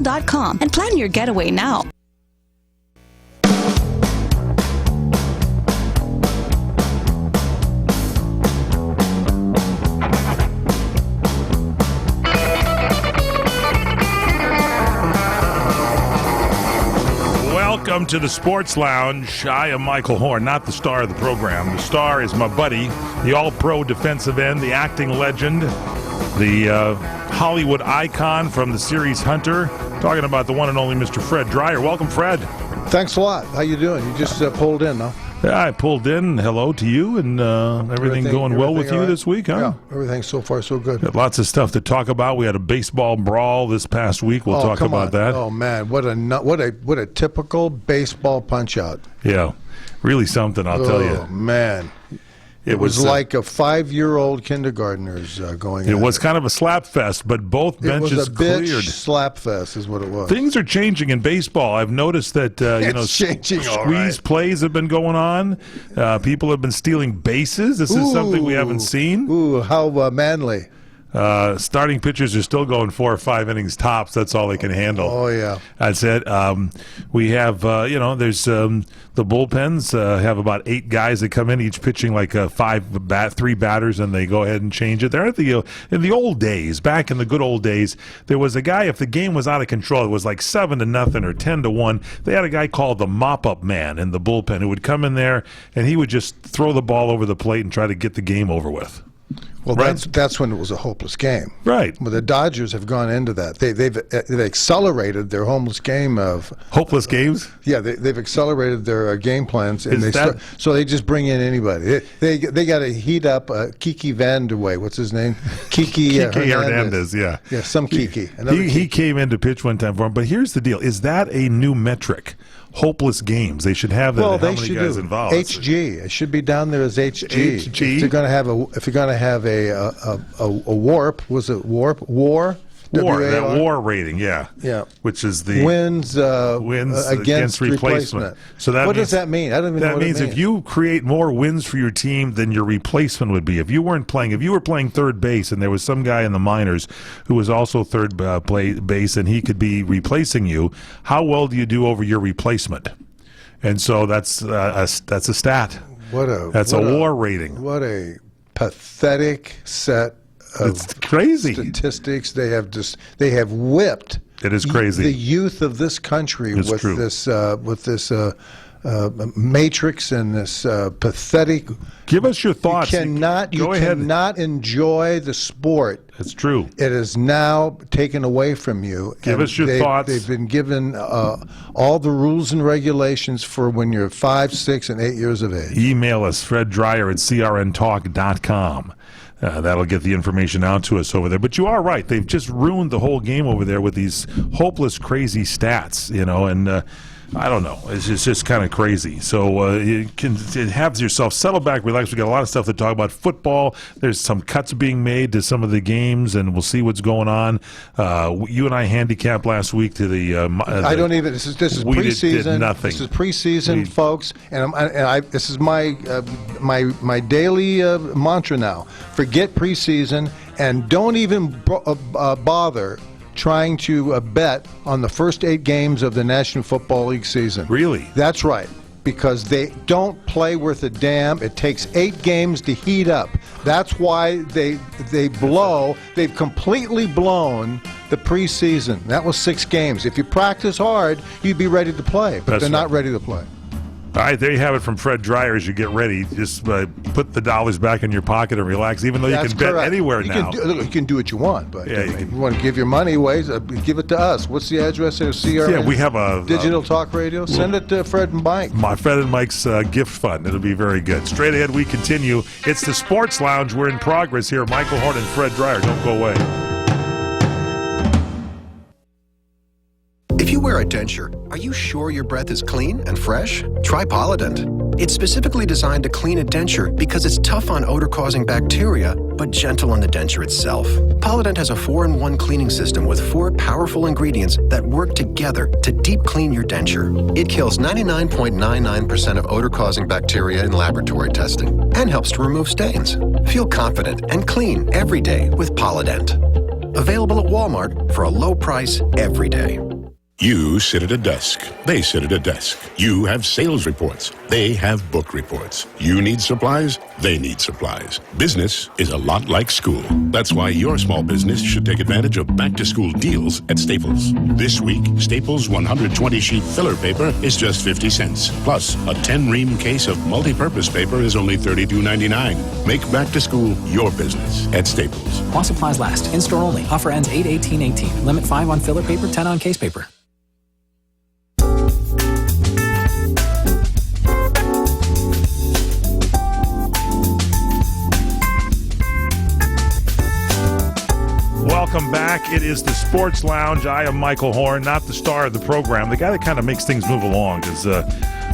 .com and plan your getaway now. Welcome to the Sports Lounge. I am Michael Horn, not the star of the program. The star is my buddy, the all-pro defensive end, the acting legend, the Hollywood icon from the series Hunter, talking about the one and only Mr. Fred Dreyer. Welcome, Fred. Thanks a lot. How you doing? You just pulled in, huh? Yeah, I pulled in. Hello to you, and everything going well with you this week, huh? Yeah, everything so far so good. Got lots of stuff to talk about. We had a baseball brawl this past week. We'll talk about that. Oh man, what a typical baseball punch out. Yeah, really something, I'll tell you. Oh man. It was like a 5-year-old kindergartner's going. It was kind of a slap fest, but both benches cleared. It was a bitch cleared. Slap fest, is what it was. Things are changing in baseball. I've noticed that squeeze plays have been going on. People have been stealing bases. This is something we haven't seen. Ooh, how manly! Starting pitchers are still going 4 or 5 innings tops. That's all they can handle. Oh, yeah. That's it. We have, there's the bullpens have about 8 guys that come in, each pitching like 3 batters, and they go ahead and change it. There at in the old days, back in the good old days, there was a guy, if the game was out of control, it was like 7-0 or 10-1, they had a guy called the mop-up man in the bullpen who would come in there, and he would just throw the ball over the plate and try to get the game over with. Well, right? that's when it was a hopeless game. Right. Well, the Dodgers have gone into that. They've accelerated their hopeless game of hopeless games. Yeah, they've accelerated their game plans, and so they just bring in anybody. They got to heat up Kiki Vanderway. What's his name? Kiki Hernandez. Yeah, some Kiki. He came in to pitch one time for him. But here's the deal: is that a new metric? Hopeless games. They should have that. Well, how many guys involved? HG. It should be down there as HG. HG. If you're going to have a warp, was it warp? War? That WAR rating, yeah. Which is the wins against replacement. So what does that mean? I don't even know what it means. That means if you create more wins for your team than your replacement would be. If you were playing third base and there was some guy in the minors who was also third base and he could be replacing you, how well do you do over your replacement? And so that's a stat. That's a WAR rating. What a pathetic set. It's crazy statistics. They have whipped. It is crazy. The youth of this country with this matrix and this pathetic. Give us your thoughts. You cannot enjoy the sport. It's true. It is now taken away from you. Give us your thoughts. They've been given all the rules and regulations for when you're 5, 6, and 8 years of age. Email us, freddryer@crntalk.com. That'll get the information out to us over there. But you are right. They've just ruined the whole game over there with these hopeless, crazy stats, and I don't know. It's just kind of crazy. So you can have yourself settle back, relax. We got a lot of stuff to talk about. Football, there's some cuts being made to some of the games, and we'll see what's going on. You and I handicapped last week to the. I don't even. This is preseason. Did nothing. This is preseason, folks, and this is my daily mantra now. Forget preseason and don't even bother trying to bet on the first 8 games of the National Football League season. Really? That's right, because they don't play worth a damn. It takes 8 games to heat up. That's why they've completely blown the preseason. That was 6 games. If you practice hard, you'd be ready to play, but they're not ready to play. All right, there you have it from Fred Dreyer as you get ready. Just put the dollars back in your pocket and relax, even though you can bet anywhere now. You can do what you want, but if you want to give your money away, give it to us. What's the address there? CRN? We have a Digital Talk Radio. Send it to Fred and Mike. Fred and Mike's gift fund. It'll be very good. Straight ahead, we continue. It's the Sports Lounge. We're in progress here. Michael Horn and Fred Dreyer. Don't go away. If you wear a denture, are you sure your breath is clean and fresh? Try Polident. It's specifically designed to clean a denture because it's tough on odor-causing bacteria, but gentle on the denture itself. Polident has a 4-in-1 cleaning system with 4 powerful ingredients that work together to deep clean your denture. It kills 99.99% of odor-causing bacteria in laboratory testing and helps to remove stains. Feel confident and clean every day with Polident. Available at Walmart for a low price every day. You sit at a desk. They sit at a desk. You have sales reports. They have book reports. You need supplies. They need supplies. Business is a lot like school. That's why your small business should take advantage of back-to-school deals at Staples. This week, Staples 120-sheet filler paper is just 50 cents. Plus, a 10-ream case of multi-purpose paper is only $32.99. Make back-to-school your business at Staples. While supplies last. In-store only. Offer ends 8/18/18. Limit 5 on filler paper, 10 on case paper. Welcome back. It is the Sports Lounge. I am Michael Horn, not the star of the program, the guy that kind of makes things move along, because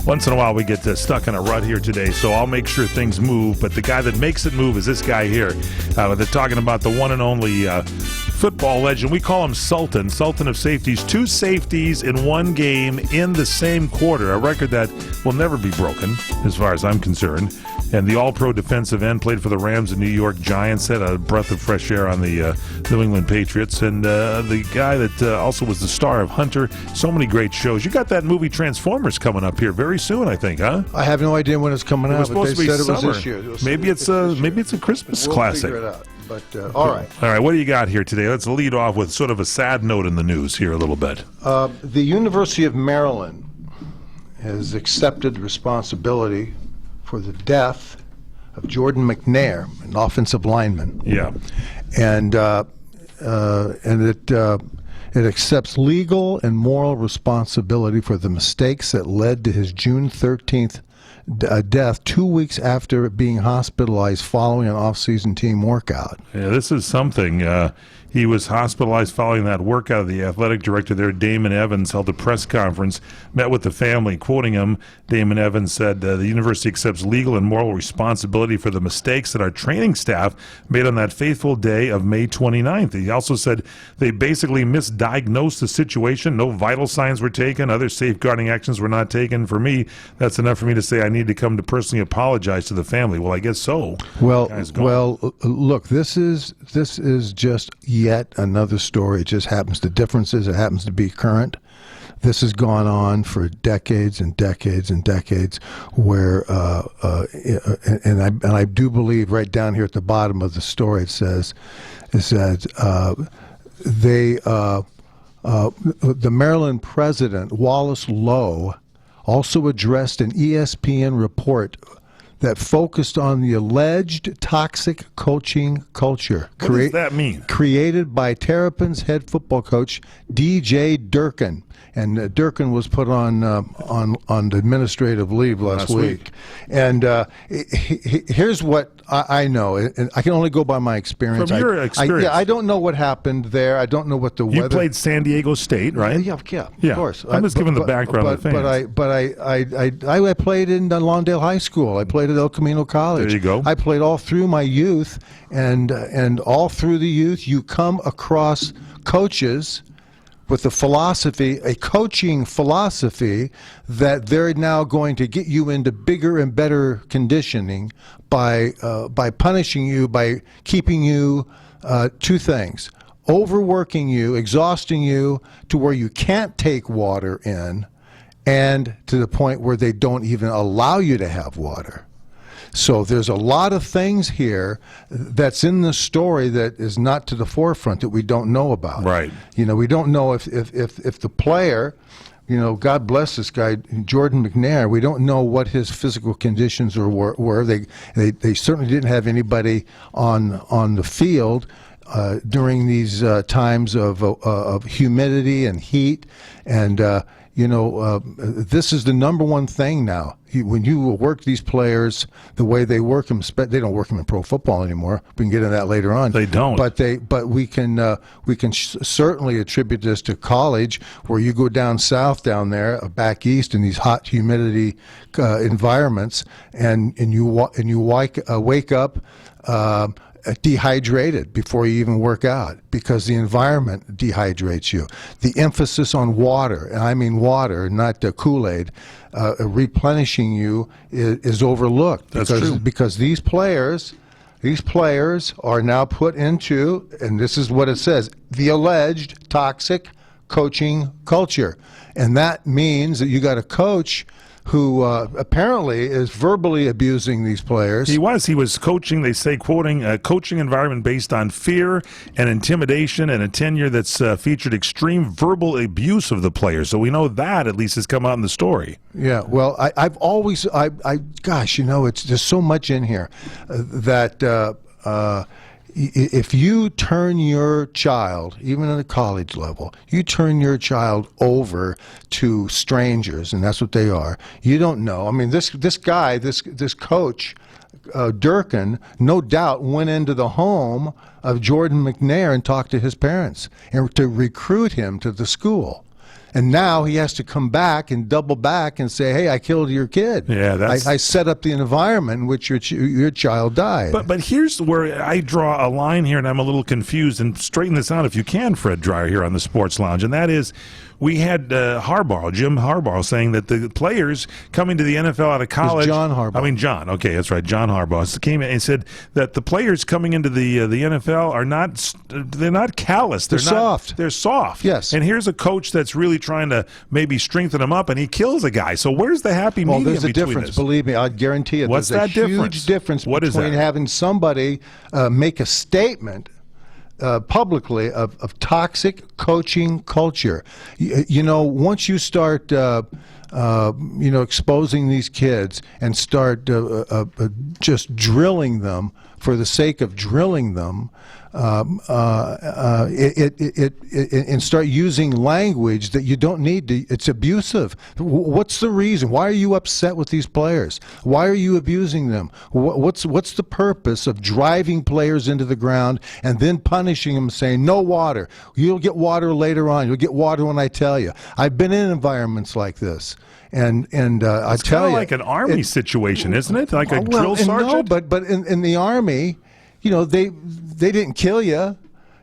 once in a while we get stuck in a rut here today, so I'll make sure things move. But the guy that makes it move is this guy here. They're talking about the one and only football legend. We call him Sultan of safeties. 2 safeties in one game in the same quarter, a record that will never be broken as far as I'm concerned. And the all-pro defensive end, played for the Rams and New York Giants, had a breath of fresh air on the New England Patriots. And the guy that also was the star of Hunter, so many great shows. You got that movie Transformers coming up here very soon, I think, huh? I have no idea when it's coming out, but they said summer. it was this year. Maybe it's a Christmas classic. We'll figure it out. But all right. All right, what do you got here today? Let's lead off with sort of a sad note in the news here a little bit. The University of Maryland has accepted responsibility for the death of Jordan McNair, an offensive lineman. Yeah. And it accepts legal and moral responsibility for the mistakes that led to his June 13th death 2 weeks after being hospitalized following an off-season team workout. Yeah, this is something. He was hospitalized following that workout. The athletic director there, Damon Evans, held a press conference, met with the family. Quoting him, Damon Evans said, the university accepts legal and moral responsibility for the mistakes that our training staff made on that fateful day of May 29th. He also said they basically misdiagnosed the situation. No vital signs were taken. Other safeguarding actions were not taken. For me, that's enough for me to say I need to come to personally apologize to the family. Well, I guess so. Well, look, this is just yet another story. It just happens. The difference is it happens to be current. This has gone on for decades and decades and decades. Where and I do believe right down here at the bottom of the story it says the Maryland president Wallace Lowe also addressed an ESPN report that focused on the alleged toxic coaching culture. What does that mean? Created by Terrapins head football coach D.J. Durkin. And Durkin was put on administrative leave last week. And here's what I know, and I can only go by my experience. From your experience. I don't know what happened there. I don't know what the weather. You played San Diego State, right? Yeah, of course. I'm just giving the background of the fans. But I played in Lawndale High School. I played at El Camino College. There you go. I played all through my youth, and all through the youth, you come across coaches with a coaching philosophy that they're now going to get you into bigger and better conditioning by punishing you, by keeping you, 2 things: overworking you, exhausting you to where you can't take water in, and to the point where they don't even allow you to have water. So there's a lot of things here that's in the story that is not to the forefront that we don't know about. Right. We don't know if the player, God bless this guy, Jordan McNair, we don't know what his physical conditions were. They certainly didn't have anybody on the field during these times of humidity and heat. And, this is the number one thing now. When you work these players the way they work them, they don't work them in pro football anymore. We can get into that later on. They don't. But we can certainly attribute this to college, where you go down south down there, back east in these hot humidity environments, and you wake up dehydrated before you even work out, because the environment dehydrates you. The emphasis on water, and I mean water, not the Kool-Aid, replenishing you is overlooked. That's true. Because these players, these players are now put into, and this is what it says, the alleged toxic coaching culture. And that means that you got a coach who apparently is verbally abusing these players. He was coaching, they say, quoting, a coaching environment based on fear and intimidation and a tenure that's featured extreme verbal abuse of the players. So we know that at least has come out in the story. Yeah, well, I've always, gosh, there's so much in here that if you turn your child, even at a college level, you turn your child over to strangers, and that's what they are. You don't know. I mean, this guy, this coach, Durkin, no doubt went into the home of Jordan McNair and talked to his parents and to recruit him to the school. And now he has to come back and double back and say, "Hey, I killed your kid. Yeah, I set up the environment in which your child died." But here's where I draw a line here, and I'm a little confused. And straighten this out if you can, Fred Dreyer, here on the Sports Lounge. And that is, we had Jim Harbaugh, saying that the players coming to the NFL out of college. John Harbaugh. I mean, John. Okay, that's right. John Harbaugh came in and said that the players coming into the NFL are they're not callous. They're soft. They're soft. Yes. And here's a coach that's really trying to maybe strengthen them up, and he kills a guy. So where's the happy medium there's a between difference. this? Believe me, I'd guarantee it. What's there's that a huge difference What is between that? having somebody make a statement publicly of toxic coaching culture. Once you start exposing these kids and start just drilling them for the sake of drilling them, and start using language that you don't need to. It's abusive. What's the reason? Why are you upset with these players? Why are you abusing them? What's the purpose of driving players into the ground and then punishing them, saying no water? You'll get water later on. You'll get water when I tell you. I've been in environments like this. And I tell you, like an army situation, isn't it? Like a drill sergeant. No, but in the Army, they didn't kill you.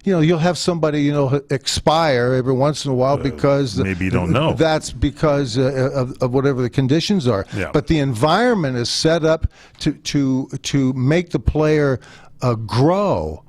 You'll have somebody expire every once in a while because maybe you don't know. That's because of whatever the conditions are. Yeah. But the environment is set up to make the player grow.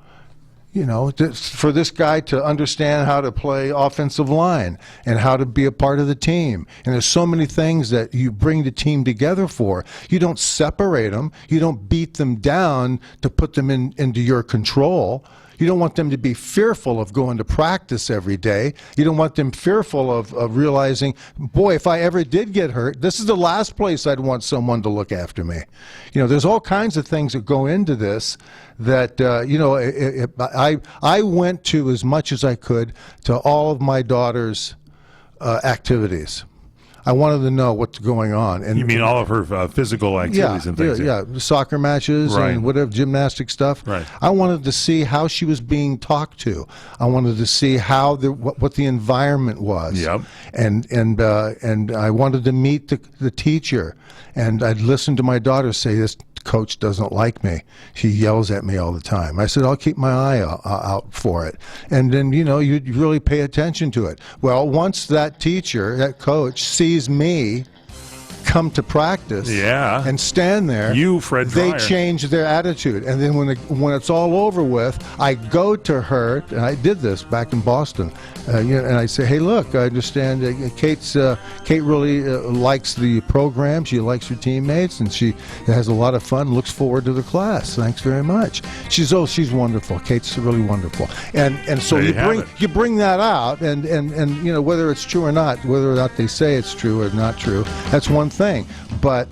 For this guy to understand how to play offensive line and how to be a part of the team. And there's so many things that you bring the team together for. You don't separate them. You don't beat them down to put them into your control. You don't want them to be fearful of going to practice every day. You don't want them fearful of realizing, boy, if I ever did get hurt, this is the last place I'd want someone to look after me. There's all kinds of things that go into this that, I went to as much as I could to all of my daughter's activities. I wanted to know what's going on. And you mean all of her physical activities and things? Yeah, soccer matches Right. and whatever, gymnastic stuff. Right. I wanted to see how she was being talked to. I wanted to see how what the environment was. Yep. And I wanted to meet the teacher. And I'd listen to my daughter say, "This coach doesn't like me. She yells at me all the time." I said, "I'll keep my eye out for it." And then, you really pay attention to it. Well, once that teacher, that coach, sees me come to practice and stand there, Fred they Dreyer, change their attitude. And then when it's all over with, I go to her, and I did this back in Boston, and I say, "Hey, look, I understand Kate really likes the program. She likes her teammates, and she has a lot of fun, looks forward to the class. Thanks very much." She's wonderful. Kate's really wonderful. And so you bring that out, and whether it's true or not, whether or not they say it's true or not true, that's one thing. But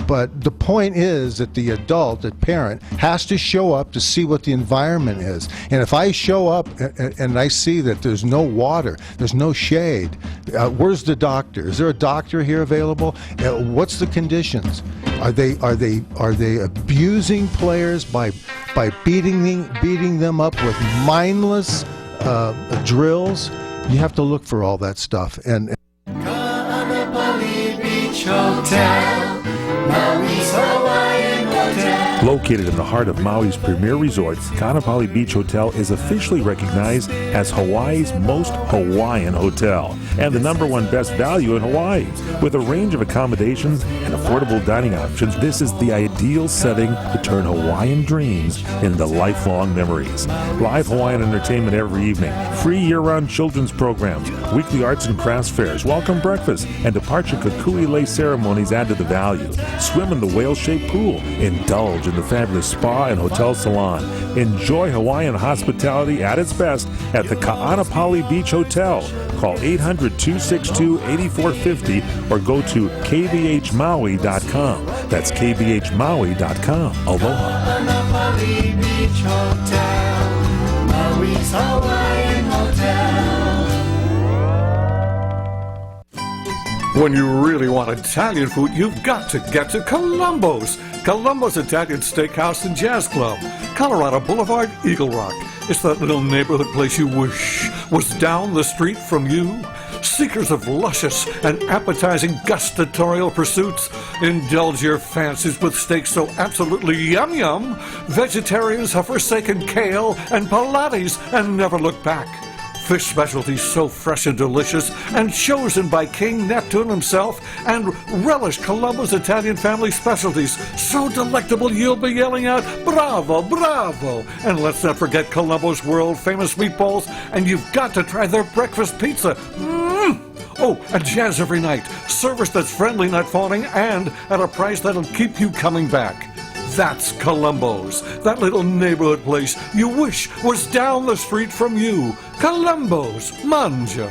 the point is that the adult, the parent, has to show up to see what the environment is. And if I show up and I see that there's no water, there's no shade, where's the doctor? Is there a doctor here available? What's the conditions? Are they abusing players by beating them up with mindless drills? You have to look for all that stuff. And Hotel, Maui's Hawaiian Hotel. Located in the heart of Maui's premier resort, Kaanapali Beach Hotel is officially recognized as Hawaii's most Hawaiian hotel and the #1 best value in Hawaii. With a range of accommodations and affordable dining options, this is the ideal setting to turn Hawaiian dreams into lifelong memories. Live Hawaiian entertainment every evening, free year-round children's programs, weekly arts and crafts fairs, welcome breakfast, and departure kukui lei ceremonies add to the value. Swim in the whale-shaped pool, indulge in the fabulous spa and hotel salon. Enjoy Hawaiian hospitality at its best at the Kaanapali Beach Hotel. Call 800-262-8450 or go to kbhmaui.com. That's kbhmaui.com. Aloha. Kaanapali Beach Hotel, Maui's Hawaiian Hotel. When you really want Italian food, you've got to get to Columbo's. Columbo's Italian Steakhouse and Jazz Club, Colorado Boulevard, Eagle Rock. It's that little neighborhood place you wish was down the street from you. Seekers of luscious and appetizing gustatorial pursuits, indulge your fancies with steaks so absolutely yum-yum. Vegetarians have forsaken kale and Pilates and never look back. Fish specialties so fresh and delicious and chosen by King Neptune himself, and relish Columbo's Italian family specialties so delectable you'll be yelling out, bravo, bravo! And let's not forget Columbo's world-famous meatballs, and you've got to try their breakfast pizza. Oh, and jazz every night. Service that's friendly, not fawning, and at a price that'll keep you coming back. That's Columbo's, that little neighborhood place you wish was down the street from you. Columbo's, Manja.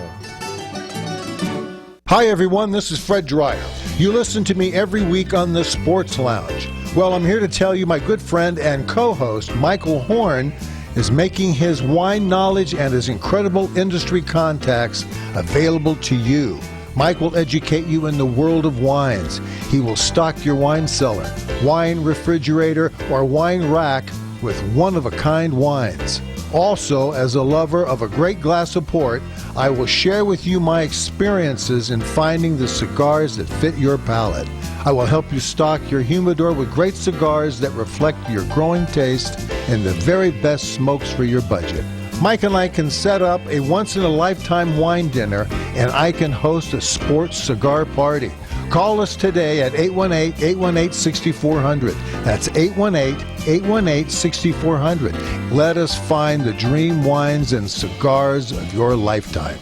Hi, everyone. This is Fred Dreyer. You listen to me every week on the Sports Lounge. Well, I'm here to tell you my good friend and co-host, Michael Horn, is making his wine knowledge and his incredible industry contacts available to you. Mike will educate you in the world of wines. He will stock your wine cellar, wine refrigerator, or wine rack with one-of-a-kind wines. Also, as a lover of a great glass of port, I will share with you my experiences in finding the cigars that fit your palate. I will help you stock your humidor with great cigars that reflect your growing taste and the very best smokes for your budget. Mike and I can set up a once-in-a-lifetime wine dinner, and I can host a sports cigar party. Call us today at 818-818-6400. That's 818-818-6400. Let us find the dream wines and cigars of your lifetime.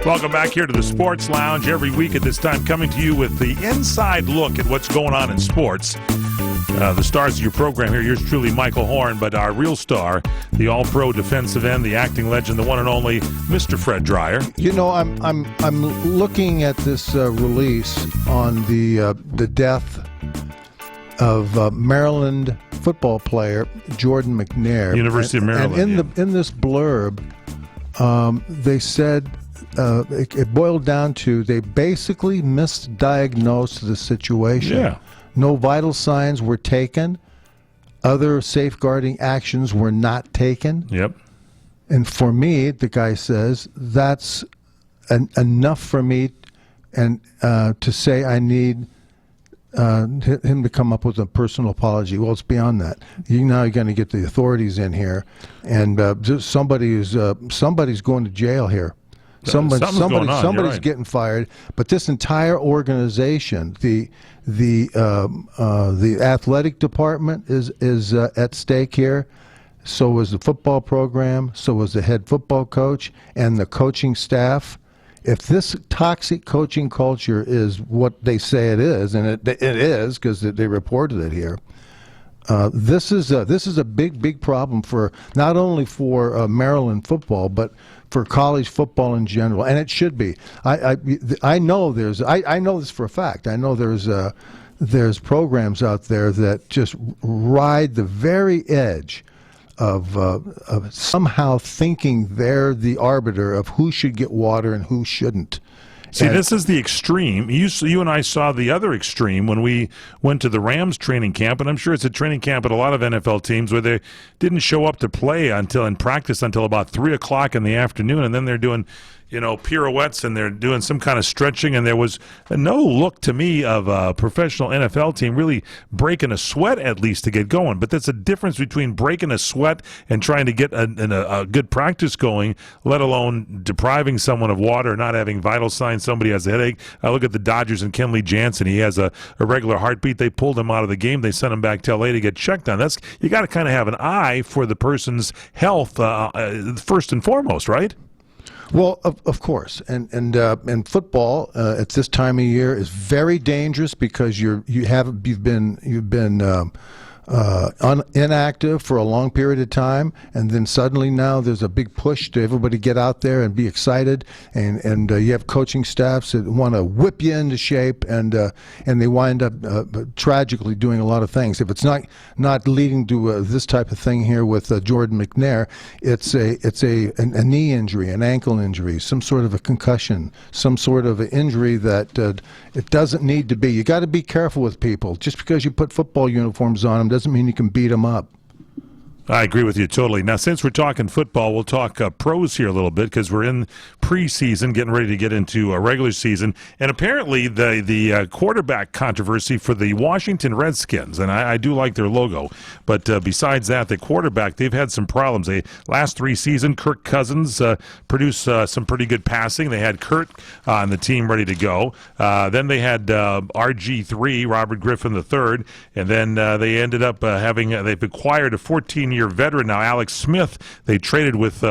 Welcome back here to the Sports Lounge every week at this time, coming to you with the inside look at what's going on in sports. The stars of your program here, yours truly, Michael Horn, but our real star, the all-pro defensive end, the acting legend, the one and only Mr. Fred Dreyer. You know, I'm looking at this release on the death of Maryland football player Jordan McNair, University of Maryland. And in this blurb, they said. It boiled down to they basically misdiagnosed the situation. Yeah. No vital signs were taken. Other safeguarding actions were not taken. Yep. And for me, the guy says, that's enough for me and to say I need him to come up with a personal apology. Well, it's beyond that. Now you're going to get the authorities in here, and somebody's going to jail here. Somebody's getting fired, but this entire organization, the athletic department is at stake here. So was the football program. So was the head football coach and the coaching staff. If this toxic coaching culture is what they say it is, and it is because they reported it here. This is a big problem for not only for Maryland football, but for college football in general, and it should be. I know I know this for a fact. I know there's programs out there that just ride the very edge of somehow thinking they're the arbiter of who should get water and who shouldn't. See, this is the extreme. You and I saw the other extreme when we went to the Rams training camp, and I'm sure it's a training camp at a lot of NFL teams where they didn't show up to play in practice until about 3 o'clock in the afternoon, and then they're doing pirouettes, and they're doing some kind of stretching, and there was no look to me of a professional NFL team really breaking a sweat at least to get going. But there's a difference between breaking a sweat and trying to get a good practice going, let alone depriving someone of water, not having vital signs. Somebody has a headache. I look at the Dodgers and Kenley Jansen. He has a regular heartbeat. They pulled him out of the game. They sent him back to LA to get checked on. You got to kind of have an eye for the person's health first and foremost, right? Well, of course, and football at this time of year is very dangerous because you've been inactive for a long period of time, and then suddenly now there's a big push to everybody get out there and be excited, and you have coaching staffs that want to whip you into shape, and they wind up tragically doing a lot of things. If it's not leading to this type of thing here with Jordan McNair, it's a knee injury, an ankle injury, some sort of a concussion, some sort of an injury that it doesn't need to be. You got to be careful with people. Just because you put football uniforms on them doesn't mean you can beat them up. I agree with you totally. Now, since we're talking football, we'll talk pros here a little bit because we're in preseason, getting ready to get into a regular season. And apparently the quarterback controversy for the Washington Redskins, and I do like their logo, but besides that, the quarterback, they've had some problems. Last 3 seasons, Kirk Cousins produced some pretty good passing. They had Kurt on the team ready to go. Then they had RG3, Robert Griffin III, and then they ended up they've acquired a 14-year veteran now, Alex Smith. They traded with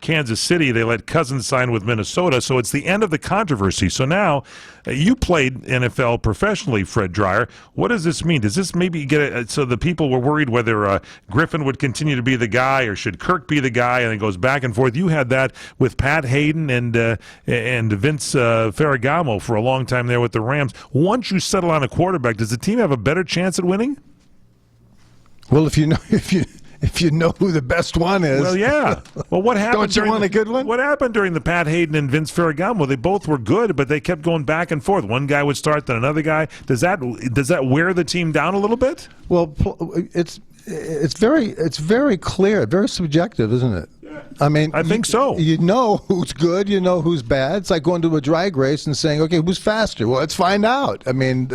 Kansas City. They let Cousins sign with Minnesota. So it's the end of the controversy. So now you played NFL professionally, Fred Dreyer. What does this mean? Does this maybe get so the people were worried whether Griffin would continue to be the guy or should Kirk be the guy, and it goes back and forth. You had that with Pat Hayden and Vince Ferragamo for a long time there with the Rams. Once you settle on a quarterback, does the team have a better chance at winning? Well, if you know who the best one is. Well, yeah. Well, what happened? Don't you want a good one? What happened during the Pat Hayden and Vince Ferragamo? They both were good, but they kept going back and forth. One guy would start, then another guy. Does that wear the team down a little bit? Well, it's very clear, very subjective, isn't it? I mean, I think so. You know who's good, you know who's bad. It's like going to a drag race and saying, okay, who's faster? Well, let's find out. I mean,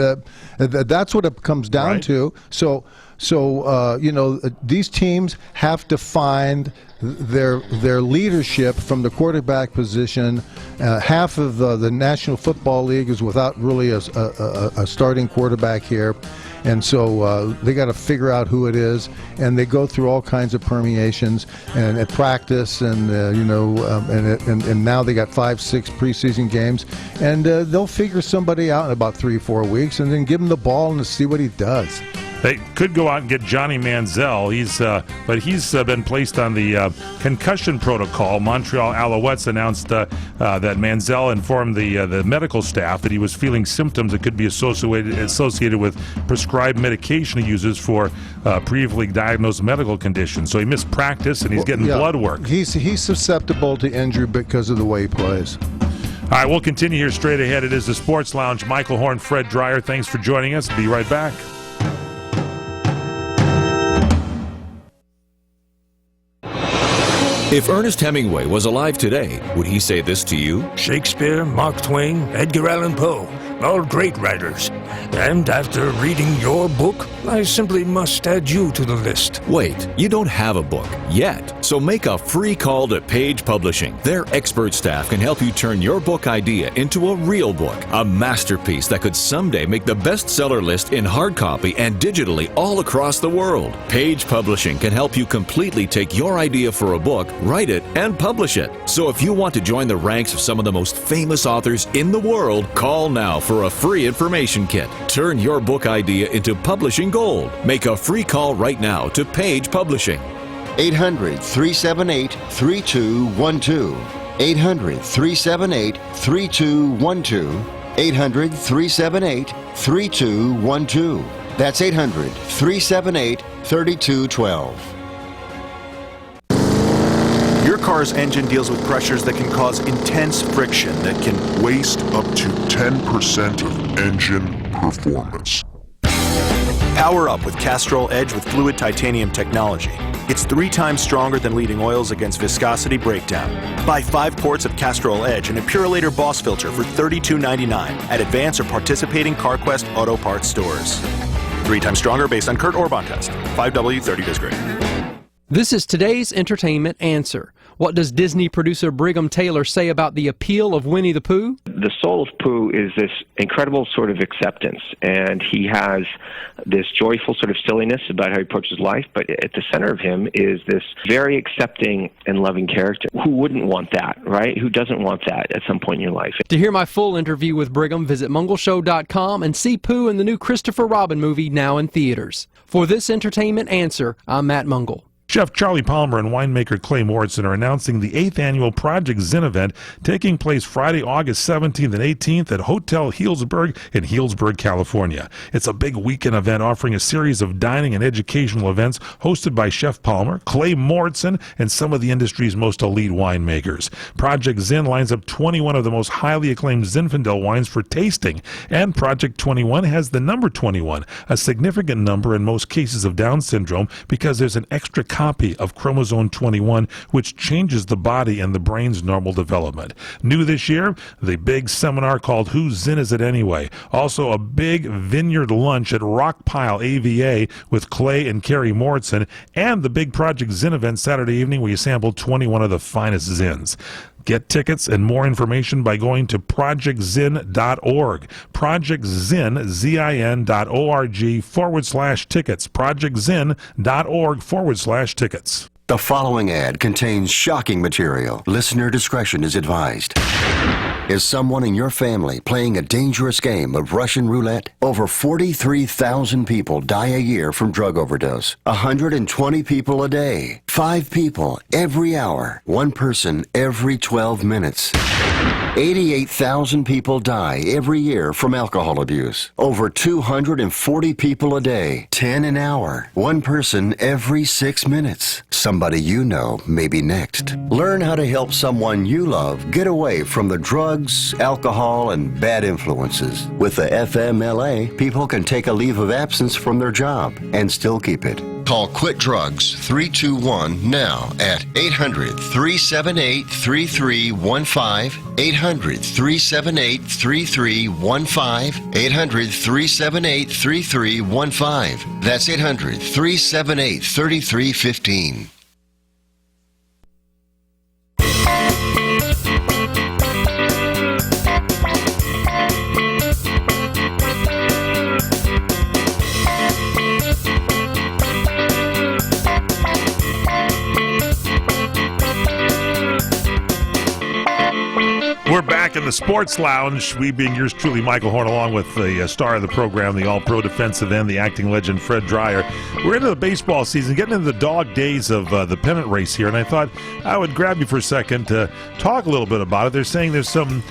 that's what it comes down to. So these teams have to find their leadership from the quarterback position. Half of the National Football League is without really a starting quarterback here. And so they got to figure out who it is, and they go through all kinds of permeations and at practice, and and now they got 5-6 preseason games, and they'll figure somebody out in about 3-4 weeks, and then give him the ball and see what he does. They could go out and get Johnny Manziel. But he's been placed on the concussion protocol. Montreal Alouettes announced that Manziel informed the medical staff that he was feeling symptoms that could be associated with prescribed medication he uses for previously diagnosed medical conditions. So he missed practice, and he's getting blood work. He's susceptible to injury because of the way he plays. All right, we'll continue here straight ahead. It is the Sports Lounge. Michael Horn, Fred Dreyer, thanks for joining us. Be right back. If Ernest Hemingway was alive today, would he say this to you? Shakespeare, Mark Twain, Edgar Allan Poe, all great writers. And after reading your book, I simply must add you to the list. Wait, you don't have a book yet. So make a free call to Page Publishing. Their expert staff can help you turn your book idea into a real book, a masterpiece that could someday make the bestseller list in hard copy and digitally all across the world. Page Publishing can help you completely take your idea for a book, write it, and publish it. So if you want to join the ranks of some of the most famous authors in the world, call now for a free information kit. Turn your book idea into publishing gold. Make a free call right now to Page Publishing. 800-378-3212. 800-378-3212. 800-378-3212. That's 800-378-3212. Your car car's engine deals with pressures that can cause intense friction that can waste up to 10% of engine performance. power up with Castrol Edge with fluid titanium technology. It's 3 times stronger than leading oils against viscosity breakdown. Buy 5 quarts of Castrol Edge and a Purolator Boss filter for $32.99 at Advance or participating CarQuest Auto Parts stores. 3 times stronger based on Kurt Orban test. 5W 30 days great. This is today's entertainment answer. What does Disney producer Brigham Taylor say about the appeal of Winnie the Pooh? The soul of Pooh is this incredible sort of acceptance, and he has this joyful sort of silliness about how he approaches life, but at the center of him is this very accepting and loving character. Who wouldn't want that, right? Who doesn't want that at some point in your life? To hear my full interview with Brigham, visit mungleshow.com and see Pooh in the new Christopher Robin movie now in theaters. For this entertainment answer, I'm Matt Mungle. Chef Charlie Palmer and winemaker Clay Morrison are announcing the 8th annual Project Zinn event taking place Friday, August 17th and 18th at Hotel Healdsburg in Healdsburg, California. It's a big weekend event offering a series of dining and educational events hosted by Chef Palmer, Clay Morrison, and some of the industry's most elite winemakers. Project Zinn lines up 21 of the most highly acclaimed Zinfandel wines for tasting, and Project 21 has the number 21, a significant number in most cases of Down syndrome because there's an extra copy of chromosome 21, which changes the body and the brain's normal development. New this year, the big seminar called Whose Zin Is It Anyway? Also a big vineyard lunch at Rockpile AVA with Clay and Carrie Morrison, and the big Project Zinn event Saturday evening where you sample 21 of the finest Zins. Get tickets and more information by going to projectzin.org. ProjectZin, ZIN.org/tickets. ProjectZin.org/tickets. The following ad contains shocking material. Listener discretion is advised. Is someone in your family playing a dangerous game of Russian roulette? Over 43,000 people die a year from drug overdose. 120 people a day. 5 people every hour. 1 person every 12 minutes. 88,000 people die every year from alcohol abuse. Over 240 people a day. 10 an hour. 1 person every 6 minutes. Somebody you know may be next. Learn how to help someone you love get away from the drugs, alcohol, and bad influences. With the FMLA, people can take a leave of absence from their job and still keep it. Call Quit Drugs 321 now at 800-378-3315, 800-378-3315, 800-378-3315. That's 800-378-3315. We're back in the Sports Lounge. We being yours truly, Michael Horn, along with the star of the program, the all-pro defensive end, the acting legend, Fred Dreyer. We're into the baseball season, getting into the dog days of the pennant race here, and I thought I would grab you for a second to talk a little bit about it. They're saying there's some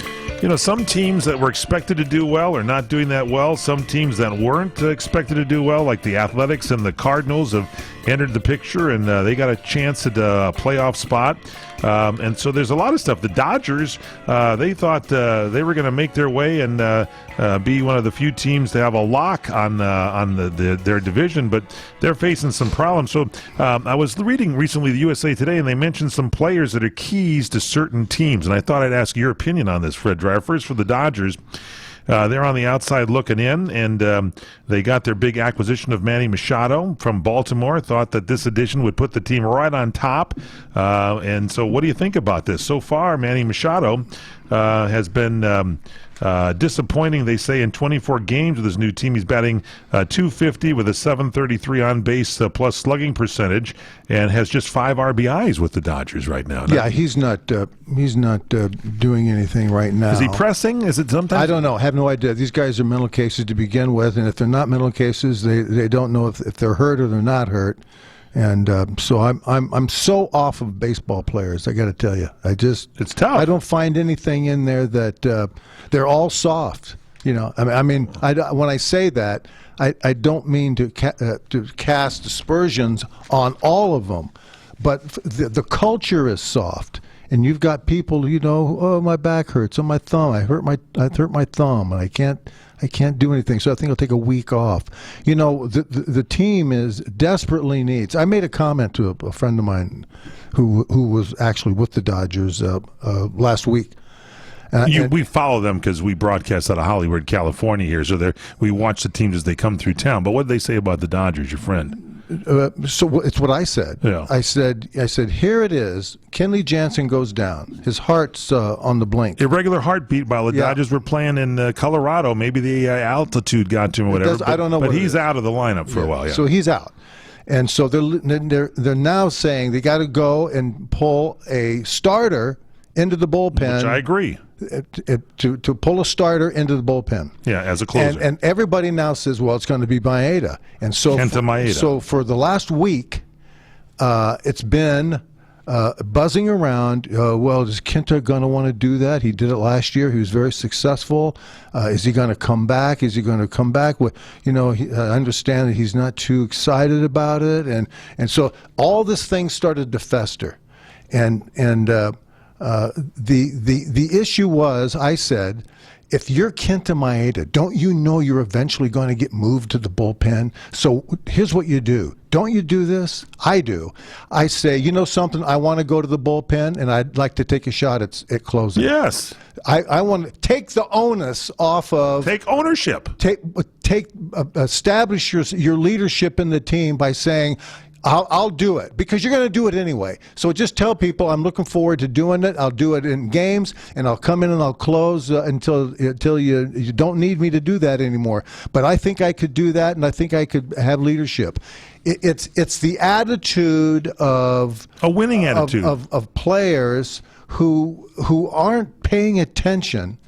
teams that were expected to do well are not doing that well. Some teams that weren't expected to do well, like the Athletics and the Cardinals, have entered the picture, and they got a chance at a playoff spot. And so there's a lot of stuff. The Dodgers, they thought they were going to make their way and be one of the few teams to have a lock on their division, but they're facing some problems. So I was reading recently the USA Today, and they mentioned some players that are keys to certain teams, and I thought I'd ask your opinion on this, Fred Dreyer. First, for the Dodgers. They're on the outside looking in, and they got their big acquisition of Manny Machado from Baltimore. Thought that this addition would put the team right on top. And so what do you think about this? So far, Manny Machado has been disappointing, they say, in 24 games with his new team. He's batting .250 with a .733 on base plus slugging percentage, and has just 5 RBIs with the Dodgers right now. Yeah, he's not doing anything right now. Is he pressing? Is it sometimes? I don't know. I have no idea. These guys are mental cases to begin with, and if they're not mental cases, they don't know if they're hurt or they're not hurt. And so I'm so off of baseball players. I got to tell you, it's tough. I don't find anything in there that they're all soft. You know, I mean, when I say that, I don't mean to cast aspersions on all of them, the culture is soft. And you've got people, oh, my back hurts, oh, my thumb, I hurt my thumb, and I can't do anything. So I think I'll take a week off. The team desperately needs. I made a comment to a friend of mine who was actually with the Dodgers last week. We follow them because we broadcast out of Hollywood, California here. So we watch the teams as they come through town. But what did they say about the Dodgers, your friend? So it's what I said. Yeah. I said, here it is. Kenley Jansen goes down. His heart's on the blink. Irregular heartbeat while the Dodgers were playing in Colorado. Maybe the altitude got to him or whatever. I don't know. But he's out of the lineup for a while. Yeah. So he's out. And so they're now saying they got to go and pull a starter into the bullpen. Which I agree. To pull a starter into the bullpen. Yeah, as a closer. And everybody now says, well, it's going to be Maeda. And so Kenta Maeda. So for the last week, it's been buzzing around. Well, is Kenta going to want to do that? He did it last year. He was very successful. Is he going to come back? Is he going to come back? I understand that he's not too excited about it. And so all this thing started to fester. The issue was, I said, if you're Kenta Maeda, don't you know you're eventually going to get moved to the bullpen? So here's what you do. Don't you do this? I do. I say, something, I want to go to the bullpen, and I'd like to take a shot at closing. Yes. I want to take the onus off of... Take ownership. Establish your leadership in the team by saying... I'll do it, because you're going to do it anyway. So just tell people I'm looking forward to doing it. I'll do it in games, and I'll come in and I'll close until you don't need me to do that anymore. But I think I could do that, and I think I could have leadership. It's the attitude of a winning attitude of players who aren't paying attention,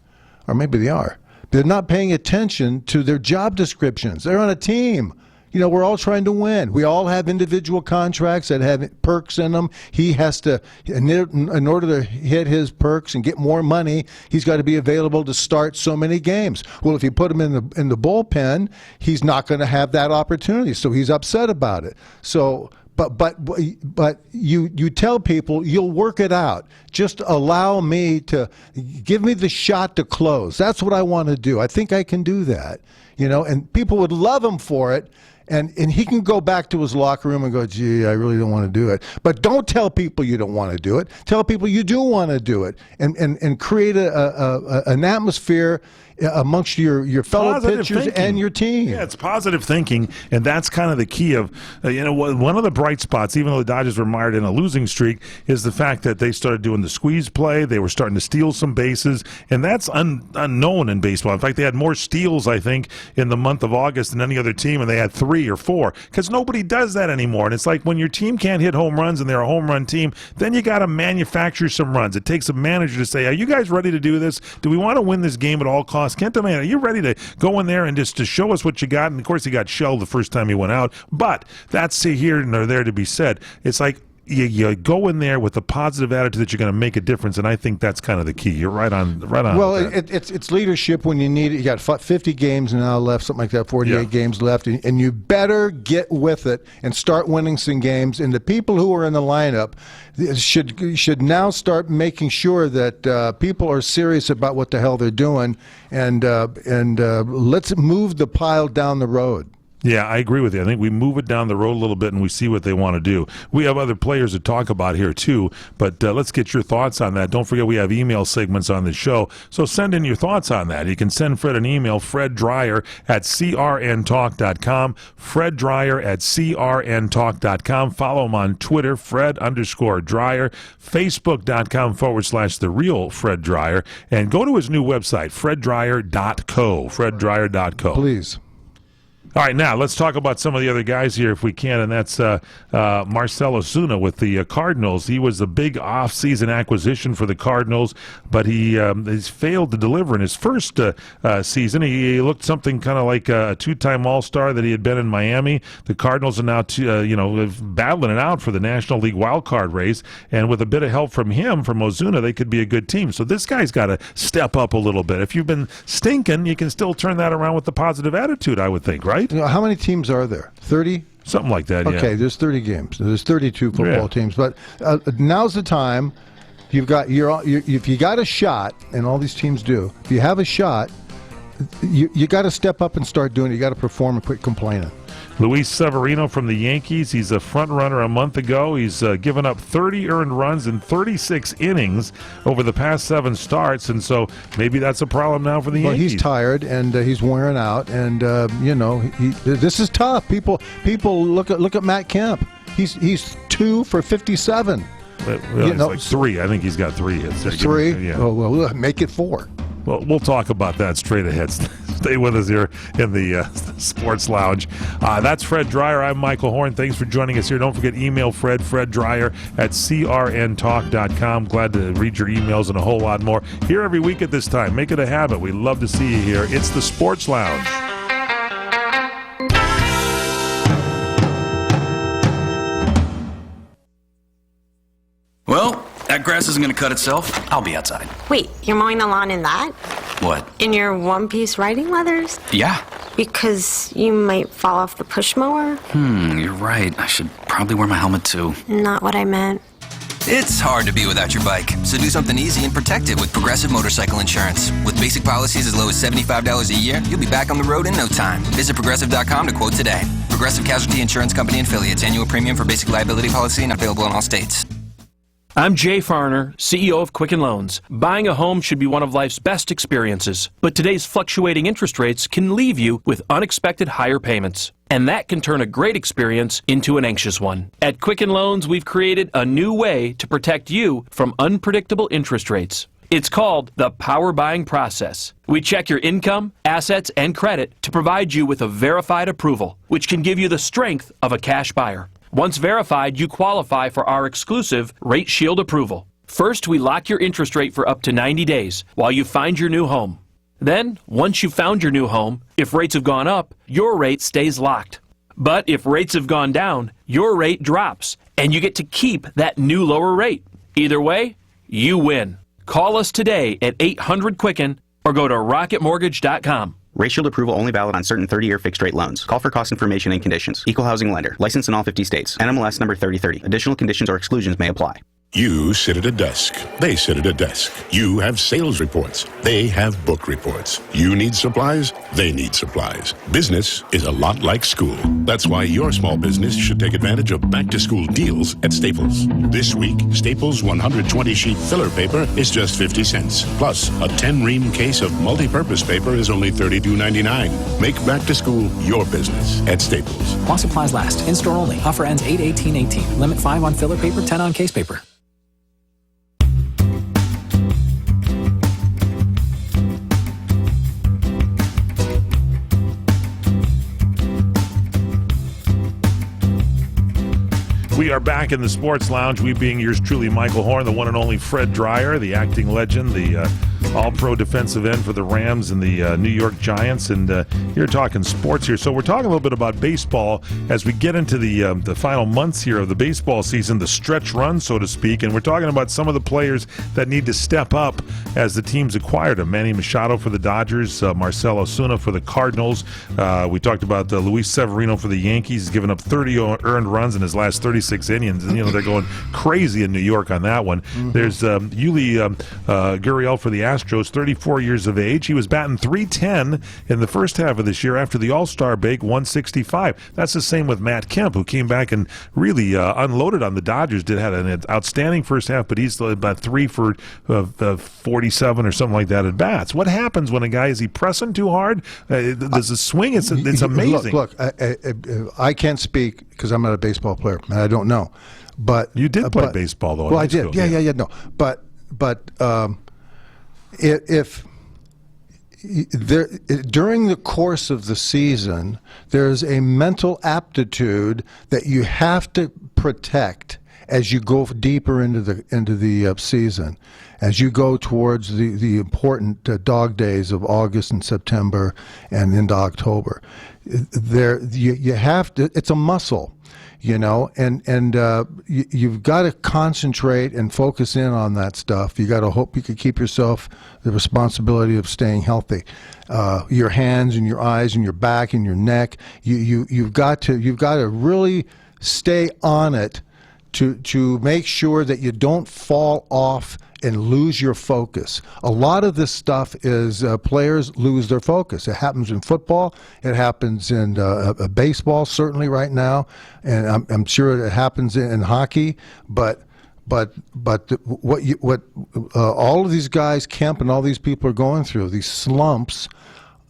or maybe they are. They're not paying attention to their job descriptions. They're on a team. We're all trying to win. We all have individual contracts that have perks in them. He has to, in order to hit his perks and get more money, he's got to be available to start so many games. Well, if you put him in the bullpen, he's not going to have that opportunity. So he's upset about it. So, but you tell people you'll work it out. Just allow me to give me the shot to close. That's what I want to do. I think I can do that. And people would love him for it. And he can go back to his locker room and go, gee, I really don't want to do it. But don't tell people you don't want to do it. Tell people you do want to do it, and create an atmosphere amongst your fellow pitchers and your team. Yeah, it's positive thinking, and that's kind of the key of, one of the bright spots, even though the Dodgers were mired in a losing streak, is the fact that they started doing the squeeze play. They were starting to steal some bases, and that's unknown in baseball. In fact, they had more steals, I think, in the month of August than any other team, and they had 3 or 4, because nobody does that anymore. And it's like when your team can't hit home runs and they're a home run team, then you got to manufacture some runs. It takes a manager to say, are you guys ready to do this? Do we want to win this game at all costs? Kenta Maeda, are you ready to go in there and just to show us what you got? And of course, he got shelled the first time he went out, but that's here and there to be said. It's like you go in there with a positive attitude that you're going to make a difference, and I think that's kind of the key. You're right on. Well, it's leadership when you need it. You got 50 games now left, something like that, 48 games left, and you better get with it and start winning some games. And the people who are in the lineup should now start making sure that people are serious about what the hell they're doing, and let's move the pile down the road. Yeah, I agree with you. I think we move it down the road a little bit and we see what they want to do. We have other players to talk about here too, but let's get your thoughts on that. Don't forget we have email segments on the show, so send in your thoughts on that. You can send Fred an email, freddryer@crntalk.com, freddryer@crntalk.com. Follow him on Twitter, Fred_Dryer, Facebook.com/The Real Fred Dryer, and go to his new website, freddryer.co, freddryer.co. Please. All right, now let's talk about some of the other guys here if we can, and that's Marcell Ozuna with the Cardinals. He was a big off-season acquisition for the Cardinals, but he's failed to deliver in his first season. He looked something kind of like a two-time All-Star that he had been in Miami. The Cardinals are now battling it out for the National League wild card race, and with a bit of help from Ozuna, they could be a good team. So this guy's got to step up a little bit. If you've been stinking, you can still turn that around with the positive attitude, I would think, right? How many teams are there? 30? Something like that, yeah. Okay, there's 30 games. There's 32 football teams. But now's the time. If you got a shot, and all these teams do, if you have a shot, you got to step up and start doing it. You got to perform and quit complaining. Luis Severino from the Yankees, he's a front runner a month ago. He's given up 30 earned runs in 36 innings over the past 7 starts, and so maybe that's a problem now for the Yankees. Well, he's tired, and he's wearing out, and, this is tough. People look at Matt Kemp. He's 2 for 57. It's like 3. I think he's got 3 hits. 3? Yeah. Oh, well, make it 4. Well, we'll talk about that straight ahead. Stay with us here in the Sports Lounge. That's Fred Dreyer. I'm Michael Horn. Thanks for joining us here. Don't forget, email Fred Dreyer at crntalk.com. Glad to read your emails and a whole lot more here every week at this time. Make it a habit. We love to see you here. It's the Sports Lounge. Well, that grass isn't going to cut itself. I'll be outside. Wait, you're mowing the lawn in that? What? In your one-piece riding leathers? Yeah. Because you might fall off the push mower? You're right. I should probably wear my helmet too. Not what I meant. It's hard to be without your bike, so do something easy and protect it with Progressive Motorcycle Insurance. With basic policies as low as $75 a year, you'll be back on the road in no time. Visit Progressive.com to quote today. Progressive Casualty Insurance Company and Affiliates. Annual premium for basic liability policy not available in all states. I'm Jay Farner, CEO of Quicken Loans. Buying a home should be one of life's best experiences, but today's fluctuating interest rates can leave you with unexpected higher payments. And that can turn a great experience into an anxious one. At Quicken Loans, we've created a new way to protect you from unpredictable interest rates. It's called the power buying process. We check your income, assets, and credit to provide you with a verified approval, which can give you the strength of a cash buyer. Once verified, you qualify for our exclusive Rate Shield approval. First, we lock your interest rate for up to 90 days while you find your new home. Then, once you've found your new home, if rates have gone up, your rate stays locked. But if rates have gone down, your rate drops, and you get to keep that new lower rate. Either way, you win. Call us today at 800-QUICKEN or go to rocketmortgage.com. Rate Shield approval only valid on certain 30-year fixed-rate loans. Call for cost information and conditions. Equal housing lender. Licensed in all 50 states. NMLS number 3030. Additional conditions or exclusions may apply. You sit at a desk. They sit at a desk. You have sales reports. They have book reports. You need supplies. They need supplies. Business is a lot like school. That's why your small business should take advantage of back-to-school deals at Staples. This week, Staples 120-sheet filler paper is just 50 cents. Plus, a 10-ream case of multi-purpose paper is only $32.99. Make back-to-school your business at Staples. While supplies last. In-store only. Offer ends 8/18/18. Limit 5 on filler paper, 10 on case paper. We are back in the Sports Lounge, we being yours truly, Michael Horn, the one and only Fred Dreyer, the acting legend, the all-pro defensive end for the Rams and the New York Giants, and you're talking sports here. So we're talking a little bit about baseball as we get into the final months here of the baseball season, the stretch run, so to speak, and we're talking about some of the players that need to step up as the teams acquired them. Manny Machado for the Dodgers, Marcell Ozuna for the Cardinals. We talked about Luis Severino for the Yankees. He's given up 30 earned runs in his last 36 innings, and they're going crazy in New York on that one. Mm-hmm. There's Yuli Gurriel for the Astros, 34 years of age. He was batting .310 in the first half of this year after the All-Star break, 165. That's the same with Matt Kemp, who came back and really unloaded on the Dodgers. Had an outstanding first half, but he's about 3 for 47 or something like that at bats. What happens when a guy, is he pressing too hard? Does the swing? It's amazing. Look, I can't speak because I'm not a baseball player and I don't know. But you did play baseball, though. Well, I did. Yeah. No, but if there during the course of the season, there's a mental aptitude that you have to protect as you go deeper into the season, as you go towards the important dog days of August and September and into October. You have to. It's a muscle. You've got to concentrate and focus in on that stuff. You got to hope you can keep yourself the responsibility of staying healthy. Your hands and your eyes and your back and your neck. You've got to really stay on it to make sure that you don't fall off and lose your focus. A lot of this stuff is players lose their focus. It happens in football. It happens in baseball, certainly right now, and I'm sure it happens in hockey. But what all of these guys, Kemp and all these people are going through, these slumps,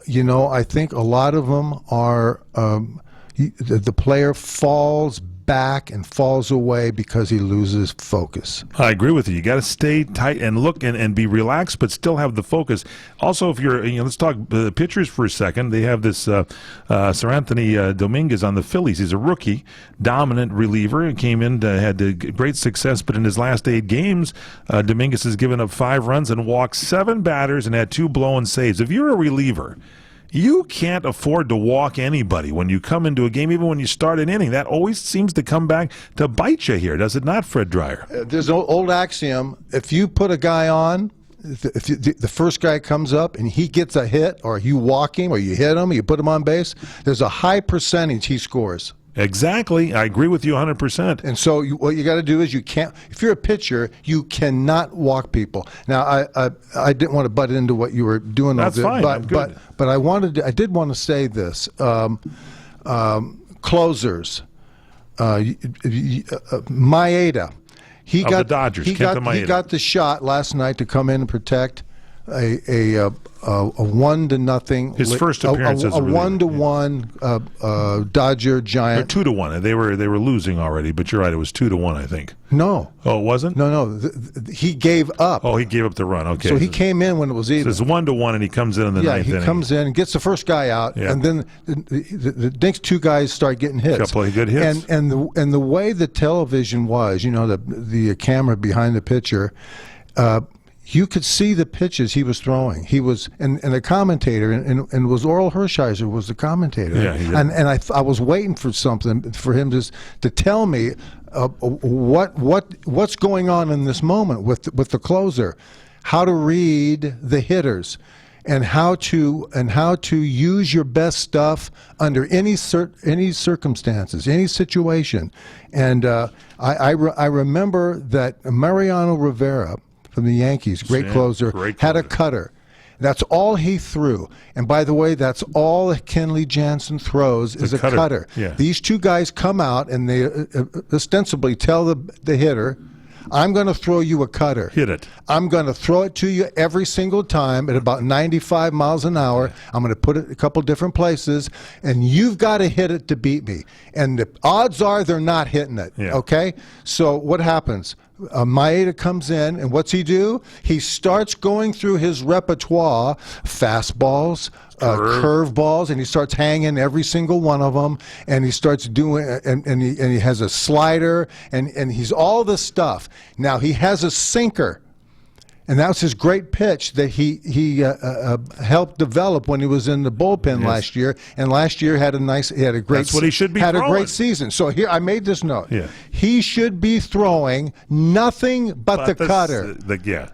I think a lot of them are the player falls back and falls away because he loses focus. I agree with you. You got to stay tight and look and be relaxed, but still have the focus. Also, if you're, let's talk pitchers for a second. They have this Sir Anthony Dominguez on the Phillies. He's a rookie, dominant reliever. He came in, had great success, but in his last 8 games, Dominguez has given up 5 runs and walked 7 batters and had 2 blown saves. If you're a reliever, you can't afford to walk anybody when you come into a game, even when you start an inning. That always seems to come back to bite you here, does it not, Fred Dreyer? There's an old axiom. If you put a guy on, if the first guy comes up and he gets a hit, or you walk him, or you hit him, or you put him on base, there's a high percentage he scores. Exactly. I agree with you 100%. And so what you got to do is if you're a pitcher, you cannot walk people. Now, I didn't want to butt into what you were doing. That's fine. But I did want to say this. Closers. Maeda. The Dodgers. He got the shot last night to come in and protect a 1-0. His first appearance as a reliever. 1-1 Dodger Giant. Or 2-1. They were losing already, but you're right. It was 2-1, I think. No. Oh, it wasn't? No. He gave up. Oh, he gave up the run. Okay. So he came in when it was even. So it's 1-1, and he comes in the ninth inning. Yeah, he comes in and gets the first guy out, and then the next 2 guys start getting hits. A couple of good hits. And the way the television was, the camera behind the pitcher. You could see the pitches he was throwing. He was, and the commentator, and it was Oral Hershiser was the commentator. Yeah, he did. And I was waiting for something for him to tell me what's going on in this moment with the closer, how to read the hitters, and how to use your best stuff under any circumstances, any situation. And I remember that Mariano Rivera from the Yankees, great closer, had a cutter. That's all he threw. And by the way, that's all Kenley Jansen throws is a cutter. Yeah. These 2 guys come out and they ostensibly tell the hitter, I'm going to throw you a cutter. Hit it. I'm going to throw it to you every single time at about 95 miles an hour. I'm going to put it a couple different places, and you've got to hit it to beat me. And the odds are they're not hitting it, okay? So what happens? Maeda comes in, and what's he do? He starts going through his repertoire, fastballs, curveballs, and he starts hanging every single one of them, and he starts doing, and he has a slider, and he's all this stuff. Now, he has a sinker. And that was his great pitch that he helped develop when he was in the bullpen last year. And last year had a great. That's what he should be had throwing. A great season. So here I made this note. Yeah. He should be throwing nothing but the cutter.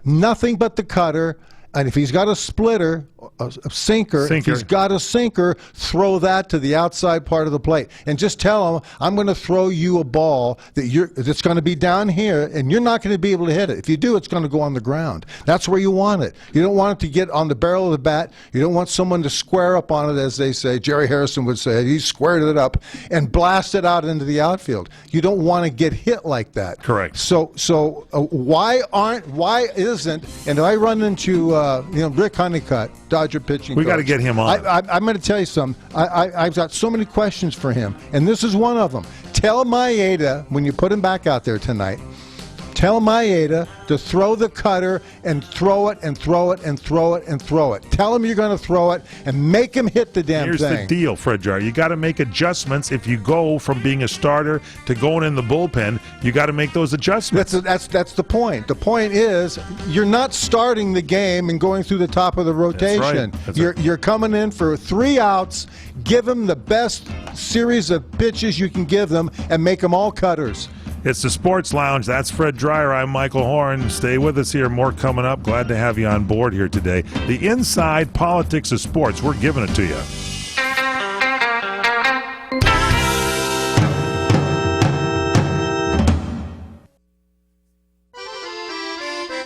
Nothing but the cutter. And if he's got a splitter, a sinker, if he's got a sinker, throw that to the outside part of the plate. And just tell him, I'm going to throw you a ball that's going to be down here, and you're not going to be able to hit it. If you do, it's going to go on the ground. That's where you want it. You don't want it to get on the barrel of the bat. You don't want someone to square up on it, as they say. Jerry Harrison would say, he squared it up and blast it out into the outfield. You don't want to get hit like that. Correct. So why isn't, and I run into Rick Honeycutt, Dodger pitching We coach. got to get him on. I'm going to tell you something. I've got so many questions for him, and this is one of them. Tell Maeda, when you put him back out there tonight, Tell Maeda to throw the cutter and throw it and throw it and throw it and throw it. Tell him you're going to throw it and make him hit the damn Here's thing. the deal, Fred Jar. You got to make adjustments. If you go from being a starter to going in the bullpen, you got to make those adjustments. That's the point. The point is you're not starting the game and going through the top of the rotation. That's right. You're coming in for 3 outs. Give them the best series of pitches you can give them and make them all cutters. It's the Sports Lounge. That's Fred Dreyer. I'm Michael Horn. Stay with us here. More coming up. Glad to have you on board here today. The inside politics of sports. We're giving it to you.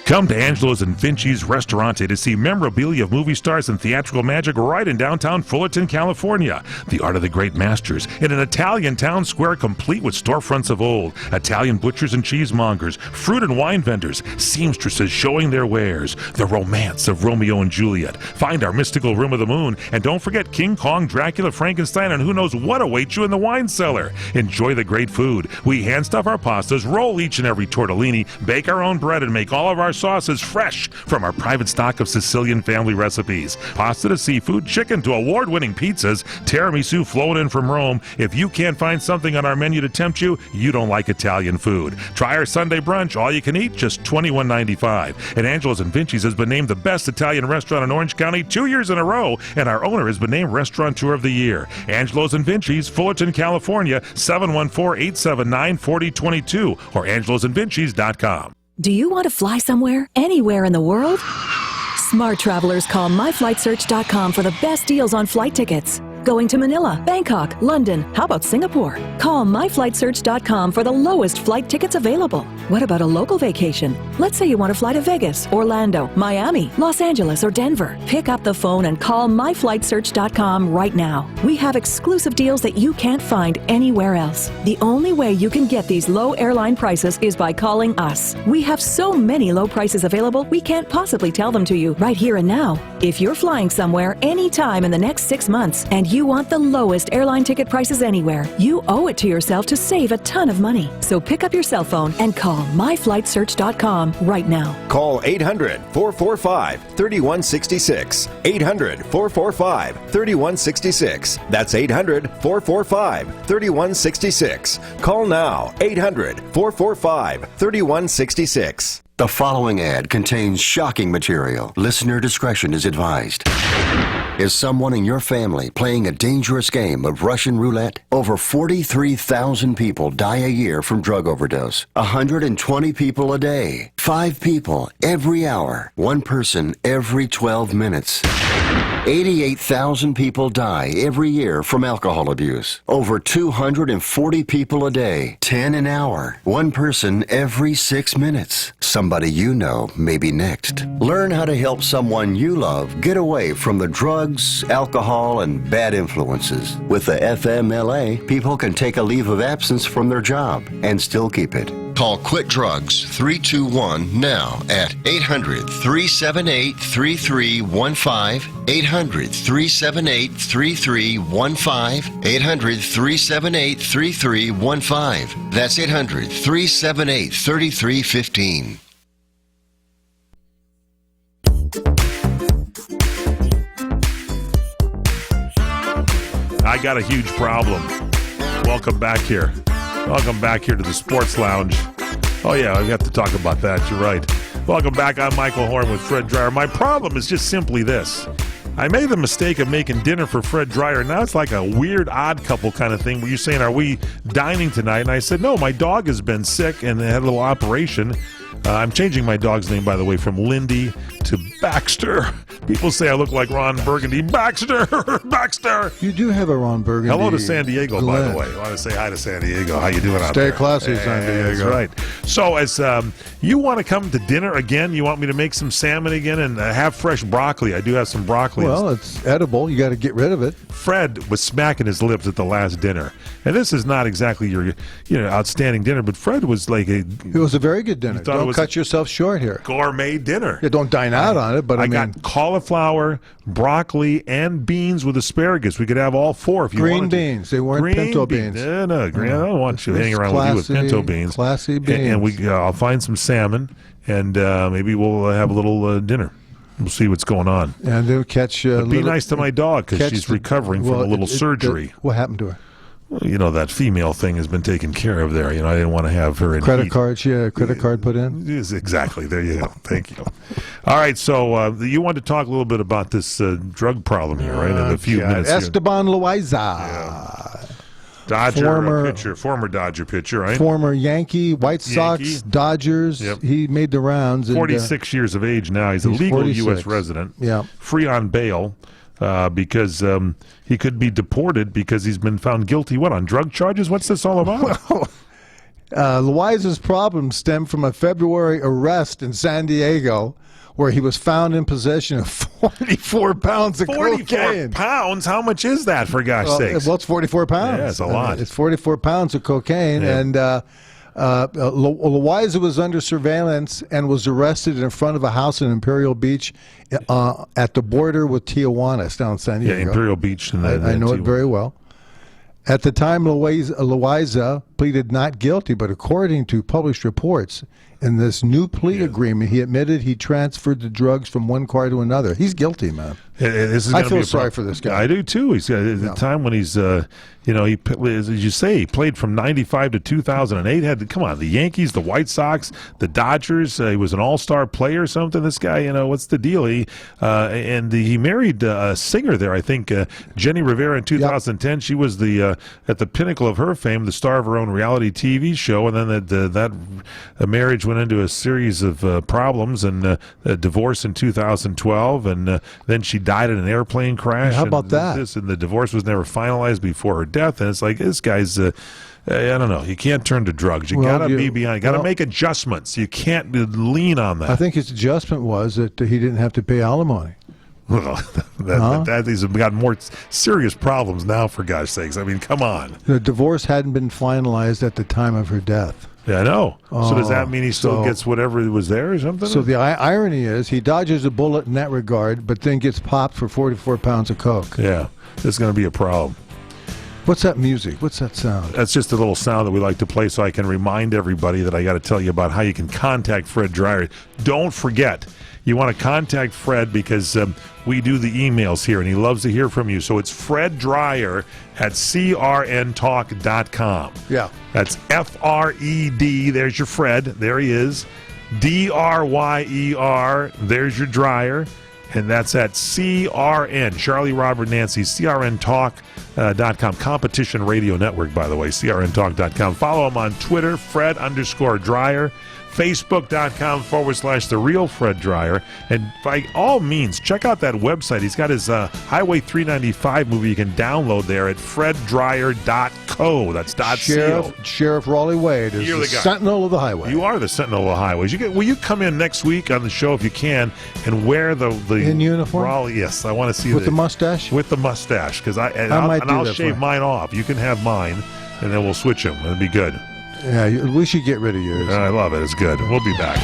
Come to Angelo's and Vinci's Restaurante to see memorabilia of movie stars and theatrical magic right in downtown Fullerton, California. The Art of the Great Masters in an Italian town square complete with storefronts of old, Italian butchers and cheesemongers, fruit and wine vendors, seamstresses showing their wares, the romance of Romeo and Juliet. Find our mystical Room of the Moon, and don't forget King Kong, Dracula, Frankenstein, and who knows what awaits you in the wine cellar. Enjoy the great food. We hand stuff our pastas, roll each and every tortellini, bake our own bread, and make all of our sauces fresh from our private stock of Sicilian family recipes. Pasta to seafood, chicken to award-winning pizzas, tiramisu flowing in from Rome. If you can't find something on our menu to tempt you, you don't like Italian food. Try our Sunday brunch, all you can eat, just $21.95. And Angelo's and Vinci's has been named the best Italian restaurant in Orange County 2 years in a row, and our owner has been named Restaurateur of the Year. Angelo's and Vinci's, Fullerton, California, 714-879-4022 or angelosandvinci's.com. Do you want to fly somewhere, anywhere in the world? Smart travelers call myflightsearch.com for the best deals on flight tickets. Going to Manila, Bangkok, London, how about Singapore? Call myflightsearch.com for the lowest flight tickets available. What about a local vacation? Let's say you want to fly to Vegas, Orlando, Miami, Los Angeles, or Denver. Pick up the phone and call myflightsearch.com right now. We have exclusive deals that you can't find anywhere else. The only way you can get these low airline prices is by calling us. We have so many low prices available, we can't possibly tell them to you right here and now. If you're flying somewhere anytime in the next 6 months and you want the lowest airline ticket prices anywhere, you owe it to yourself to save a ton of money. So pick up your cell phone and call myflightsearch.com right now. Call 800-445-3166. 800-445-3166. That's 800-445-3166. Call now. 800-445-3166. The following ad contains shocking material. Listener discretion is advised. Is someone in your family playing a dangerous game of Russian roulette? Over 43,000 people die a year from drug overdose. 120 people a day. 5 people every hour. 1 person every 12 minutes. 88,000 people die every year from alcohol abuse. Over 240 people a day. 10 an hour. 1 person every 6 minutes. Somebody you know may be next. Learn how to help someone you love get away from the drugs, alcohol, and bad influences. With the FMLA, people can take a leave of absence from their job and still keep it. Call Quit Drugs 321 now at 800-378-3315, 800-378-3315, 800-378-3315. That's 800-378-3315. I got a huge problem. Welcome back here. Welcome back here to the Sports Lounge. Oh, yeah, we have to talk about that. You're right. Welcome back. I'm Michael Horn with Fred Dreyer. My problem is just simply this. I made the mistake of making dinner for Fred Dreyer. Now it's like a weird, odd couple kind of thing where you're saying, are we dining tonight? And I said, no, my dog has been sick and they had a little operation. I'm changing my dog's name, by the way, from Lindy to Baxter. People say I look like Ron Burgundy. Baxter! Baxter! You do have a Ron Burgundy. Hello to San Diego, by the way. I want to say hi to San Diego. How you doing out there? Stay classy, San Diego. That's right. So as you want to come to dinner again, you want me to make some salmon again and have fresh broccoli. I do have some broccoli. Well, it's edible. You got to get rid of it. Fred was smacking his lips at the last dinner. And this is not exactly your outstanding dinner, but Fred was like It was a very good dinner. You thought it cut yourself short here. Gourmet dinner. Yeah, don't dine out on it, but I mean, got cauliflower, broccoli, and beans with asparagus. We could have all four if you green wanted to. beans. They weren't Green pinto beans. No, green. I don't want you hanging around with you with pinto beans. Classy beans. And I'll find some salmon, and maybe we'll have a little dinner. We'll see what's going on. And they'll catch. Be nice to my dog because she's recovering from a little surgery. What happened to her? Well, that female thing has been taken care of there. I didn't want to have her in credit heat. card. She had a credit card put in. Yes, exactly. There you go. Thank you. All right. So you wanted to talk a little bit about this drug problem here, right? In a few minutes. Esteban Loaiza. Yeah. Former Dodger pitcher, right? Former Yankee, White Sox, Dodgers. Yep. He made the rounds. 46 years of age now. He's a legal 46. U.S. resident. Yeah. Free on bail because he could be deported because he's been found guilty, on drug charges? What's this all about? Loaiza's problems stem from a February arrest in San Diego where he was found in possession of 44 pounds of 44 cocaine. pounds? How much is that, for gosh sakes? Well, it's 44 pounds. Yeah, it's a lot. It's 44 pounds of cocaine, and Loaiza was under surveillance and was arrested in front of a house in Imperial Beach at the border with Tijuana. It's down in San Diego. Yeah, Imperial Beach. I know it very well. At the time, Loaiza pleaded not guilty, but according to published reports, in this new plea agreement, he admitted he transferred the drugs from one car to another. He's guilty, man. I feel sorry for this guy. I do too. He's at the time when he's, he, as you say, he played from '95 to 2008. Come on, the Yankees, the White Sox, the Dodgers. He was an all-star player or something. This guy, what's the deal? He married a singer there. I think Jenny Rivera in 2010. She was at the pinnacle of her fame, the star of her own reality TV show, and then that marriage went into a series of problems and a divorce in 2012, and then she died in an airplane crash. How about that? And the divorce was never finalized before her death, and it's like, this guy's I don't know. You can't turn to drugs. You gotta be behind. You gotta make adjustments. You can't lean on that. I think his adjustment was that he didn't have to pay alimony. Well, he's got more serious problems now, for gosh sakes. I mean, come on. The divorce hadn't been finalized at the time of her death. Yeah, I know. So does that mean he still gets whatever was there or something? So the irony is he dodges a bullet in that regard, but then gets popped for 44 pounds of coke. Yeah, it's going to be a problem. What's that music? What's that sound? That's just a little sound that we like to play so I can remind everybody that I got to tell you about how you can contact Fred Dreyer. Don't forget, you want to contact Fred because we do the emails here, and he loves to hear from you. So it's Fred Dreyer at crntalk.com. Yeah. That's F-R-E-D. There's your Fred. There he is. D-R-Y-E-R. There's your Dreyer. And that's at CRN, Charlie Robert Nancy, crntalk.com. Competition Radio Network, by the way, crntalk.com. Follow him on Twitter, Fred_Dreyer. Facebook.com/The Real Fred Dreyer. And by all means, check out that website. He's got his Highway 395 movie you can download there at freddreyer.co. That's .co. Sheriff Raleigh Wade is the sentinel of the highway. You are the sentinel of the highways. Will you come in next week on the show if you can and wear the in uniform? Raleigh, yes, I want to see with the mustache. With the mustache, because I'll shave mine off. You can have mine, and then we'll switch them. It'll be good. Yeah, we should get rid of yours. I love it. It's good. We'll be back.